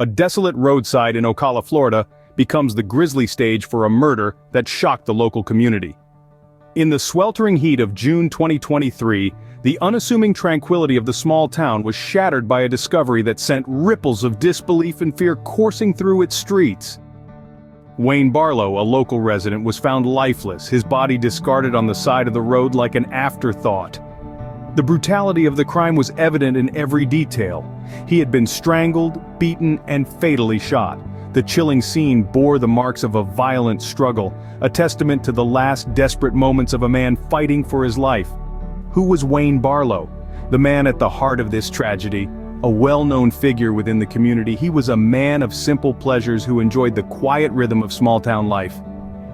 A desolate roadside in Ocala, Florida, becomes the grisly stage for a murder that shocked the local community. In the sweltering heat of June 2023, the unassuming tranquility of the small town was shattered by a discovery that sent ripples of disbelief and fear coursing through its streets. Wayne Barlow, a local resident, was found lifeless, his body discarded on the side of the road like an afterthought. The brutality of the crime was evident in every detail. He had been strangled, beaten, and fatally shot. The chilling scene bore the marks of a violent struggle, a testament to the last desperate moments of a man fighting for his life. Who was Wayne Barlow? The man at the heart of this tragedy, a well-known figure within the community. He was a man of simple pleasures who enjoyed the quiet rhythm of small-town life.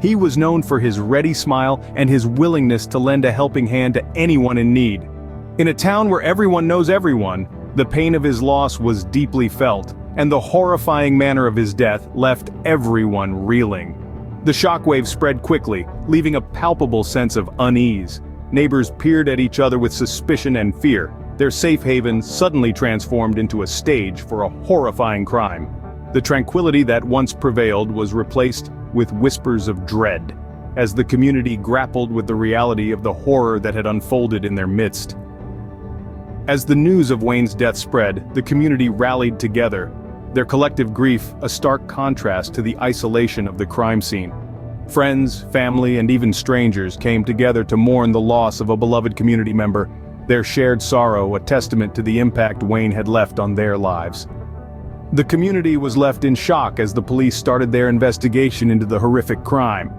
He was known for his ready smile and his willingness to lend a helping hand to anyone in need. In a town where everyone knows everyone, the pain of his loss was deeply felt, and the horrifying manner of his death left everyone reeling. The shockwave spread quickly, leaving a palpable sense of unease. Neighbors peered at each other with suspicion and fear, their safe haven suddenly transformed into a stage for a horrifying crime. The tranquility that once prevailed was replaced with whispers of dread, as the community grappled with the reality of the horror that had unfolded in their midst. As the news of Wayne's death spread, the community rallied together, their collective grief a stark contrast to the isolation of the crime scene. Friends, family, and even strangers came together to mourn the loss of a beloved community member, their shared sorrow a testament to the impact Wayne had left on their lives. The community was left in shock as the police started their investigation into the horrific crime.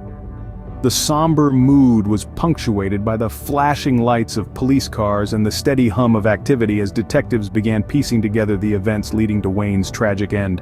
The somber mood was punctuated by the flashing lights of police cars and the steady hum of activity as detectives began piecing together the events leading to Wayne's tragic end.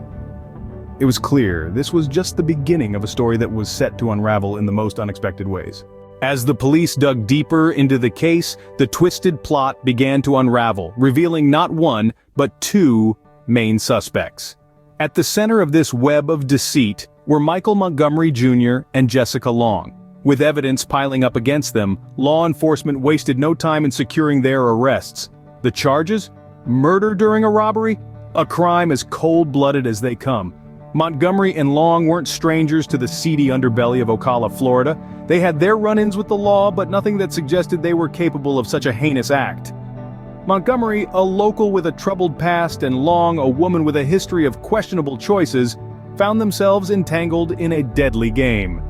It was clear this was just the beginning of a story that was set to unravel in the most unexpected ways. As the police dug deeper into the case, the twisted plot began to unravel, revealing not one, but two main suspects. At the center of this web of deceit were Michael Montgomery Jr. and Jessica Long. With evidence piling up against them, law enforcement wasted no time in securing their arrests. The charges? Murder during a robbery? A crime as cold-blooded as they come. Montgomery and Long weren't strangers to the seedy underbelly of Ocala, Florida. They had their run-ins with the law, but nothing that suggested they were capable of such a heinous act. Montgomery, a local with a troubled past, and Long, a woman with a history of questionable choices, found themselves entangled in a deadly game.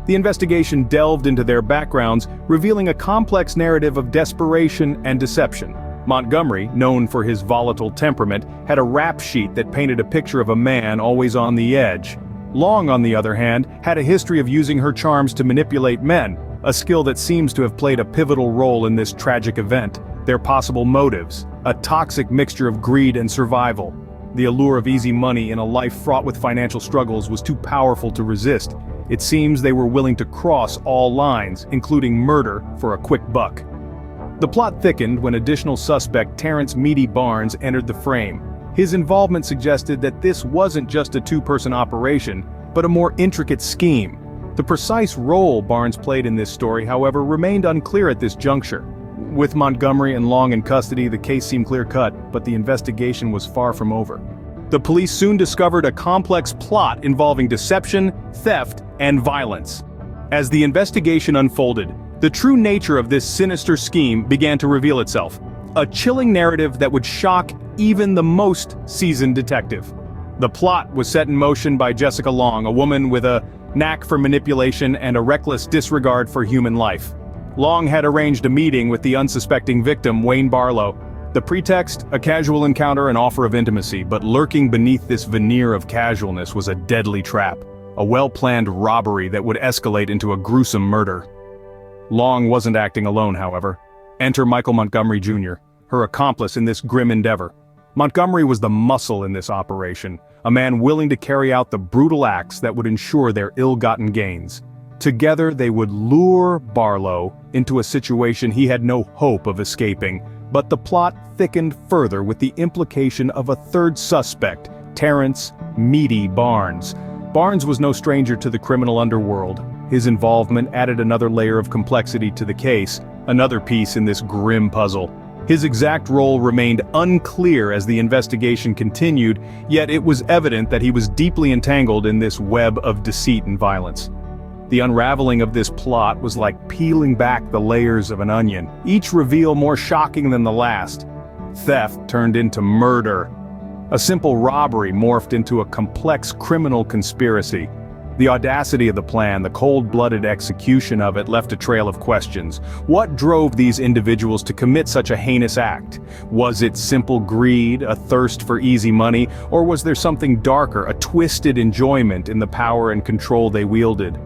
The investigation delved into their backgrounds, revealing a complex narrative of desperation and deception. Montgomery, known for his volatile temperament, had a rap sheet that painted a picture of a man always on the edge. Long, on the other hand, had a history of using her charms to manipulate men, a skill that seems to have played a pivotal role in this tragic event. Their possible motives: a toxic mixture of greed and survival. The allure of easy money in a life fraught with financial struggles was too powerful to resist. It seems they were willing to cross all lines, including murder, for a quick buck. The plot thickened when additional suspect Terrence "Meaty" Barnes entered the frame. His involvement suggested that this wasn't just a two-person operation, but a more intricate scheme. The precise role Barnes played in this story, however, remained unclear at this juncture. With Montgomery and Long in custody, the case seemed clear-cut, but the investigation was far from over. The police soon discovered a complex plot involving deception, theft, and violence. As the investigation unfolded, the true nature of this sinister scheme began to reveal itself. A chilling narrative that would shock even the most seasoned detective. The plot was set in motion by Jessica Long, a woman with a knack for manipulation and a reckless disregard for human life. Long had arranged a meeting with the unsuspecting victim, Wayne Barlow. The pretext, a casual encounter and offer of intimacy, but lurking beneath this veneer of casualness was a deadly trap. A well-planned robbery that would escalate into a gruesome murder. Long wasn't acting alone, however. Enter Michael Montgomery Jr., her accomplice in this grim endeavor. Montgomery was the muscle in this operation, a man willing to carry out the brutal acts that would ensure their ill-gotten gains. Together they would lure Barlow into a situation he had no hope of escaping, but the plot thickened further with the implication of a third suspect, Terrence "Meaty" Barnes. Barnes was no stranger to the criminal underworld. His involvement added another layer of complexity to the case, another piece in this grim puzzle. His exact role remained unclear as the investigation continued, yet it was evident that he was deeply entangled in this web of deceit and violence. The unraveling of this plot was like peeling back the layers of an onion, each reveal more shocking than the last. Theft turned into murder. A simple robbery morphed into a complex criminal conspiracy. The audacity of the plan, the cold-blooded execution of it, left a trail of questions. What drove these individuals to commit such a heinous act? Was it simple greed, a thirst for easy money, or was there something darker, a twisted enjoyment in the power and control they wielded?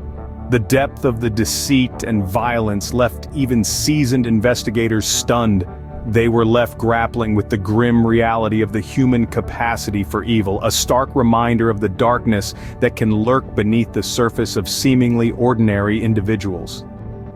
The depth of the deceit and violence left even seasoned investigators stunned. They were left grappling with the grim reality of the human capacity for evil, a stark reminder of the darkness that can lurk beneath the surface of seemingly ordinary individuals.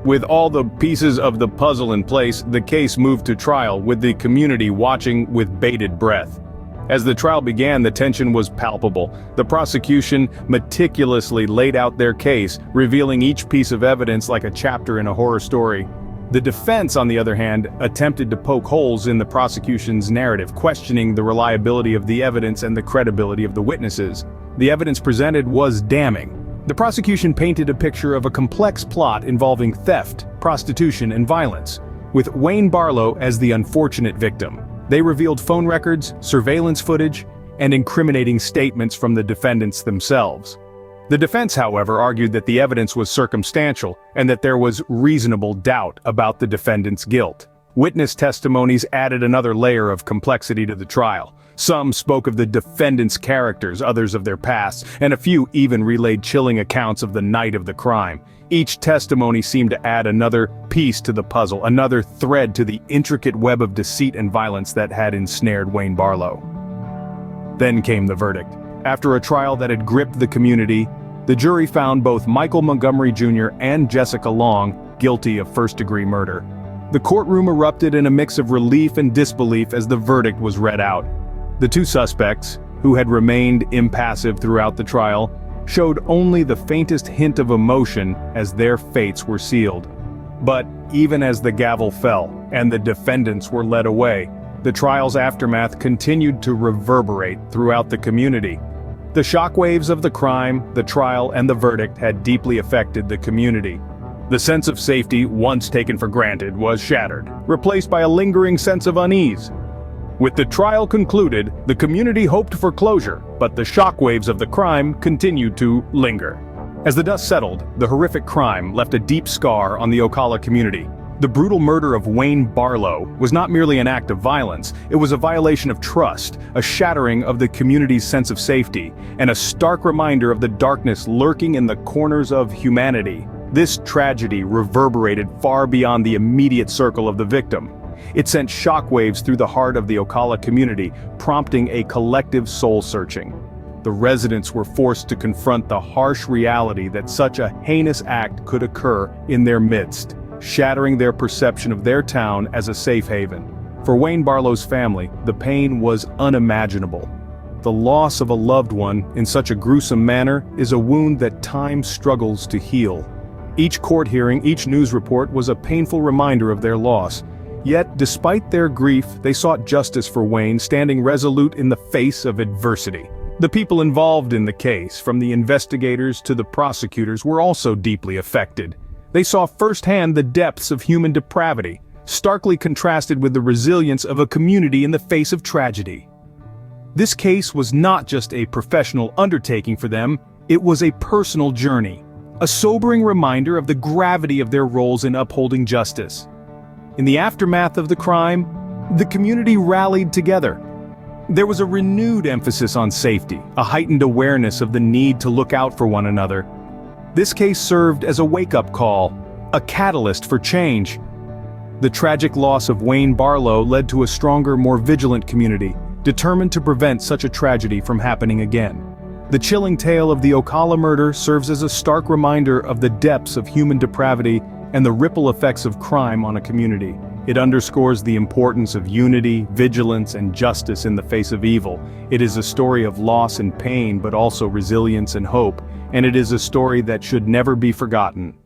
With all the pieces of the puzzle in place, the case moved to trial, with the community watching with bated breath. As the trial began, the tension was palpable. The prosecution meticulously laid out their case, revealing each piece of evidence like a chapter in a horror story. The defense, on the other hand, attempted to poke holes in the prosecution's narrative, questioning the reliability of the evidence and the credibility of the witnesses. The evidence presented was damning. The prosecution painted a picture of a complex plot involving theft, prostitution, and violence, with Wayne Barlow as the unfortunate victim. They revealed phone records, surveillance footage, and incriminating statements from the defendants themselves. The defense, however, argued that the evidence was circumstantial and that there was reasonable doubt about the defendant's guilt. Witness testimonies added another layer of complexity to the trial. Some spoke of the defendant's characters, others of their past, and a few even relayed chilling accounts of the night of the crime. Each testimony seemed to add another piece to the puzzle, another thread to the intricate web of deceit and violence that had ensnared Wayne Barlow. Then came the verdict. After a trial that had gripped the community, the jury found both Michael Montgomery Jr. and Jessica Long guilty of first-degree murder. The courtroom erupted in a mix of relief and disbelief as the verdict was read out. The two suspects, who had remained impassive throughout the trial, showed only the faintest hint of emotion as their fates were sealed. But even as the gavel fell and the defendants were led away, the trial's aftermath continued to reverberate throughout the community. The shockwaves of the crime, the trial, and the verdict had deeply affected the community. The sense of safety, once taken for granted, was shattered, replaced by a lingering sense of unease. With the trial concluded, the community hoped for closure, but the shockwaves of the crime continued to linger. As the dust settled, the horrific crime left a deep scar on the Ocala community. The brutal murder of Wayne Barlow was not merely an act of violence, it was a violation of trust, a shattering of the community's sense of safety, and a stark reminder of the darkness lurking in the corners of humanity. This tragedy reverberated far beyond the immediate circle of the victim. It sent shockwaves through the heart of the Ocala community, prompting a collective soul-searching. The residents were forced to confront the harsh reality that such a heinous act could occur in their midst, shattering their perception of their town as a safe haven. For Wayne Barlow's family, the pain was unimaginable. The loss of a loved one in such a gruesome manner is a wound that time struggles to heal. Each court hearing, each news report was a painful reminder of their loss. Yet, despite their grief, they sought justice for Wayne, standing resolute in the face of adversity. The people involved in the case, from the investigators to the prosecutors, were also deeply affected. They saw firsthand the depths of human depravity, starkly contrasted with the resilience of a community in the face of tragedy. This case was not just a professional undertaking for them, it was a personal journey, a sobering reminder of the gravity of their roles in upholding justice. In the aftermath of the crime, the community rallied together. There was a renewed emphasis on safety, a heightened awareness of the need to look out for one another. This case served as a wake-up call, a catalyst for change. The tragic loss of Wayne Barlow led to a stronger, more vigilant community, determined to prevent such a tragedy from happening again. The chilling tale of the Ocala murder serves as a stark reminder of the depths of human depravity and the ripple effects of crime on a community. It underscores the importance of unity, vigilance, and justice in the face of evil. It is a story of loss and pain, but also resilience and hope, and it is a story that should never be forgotten.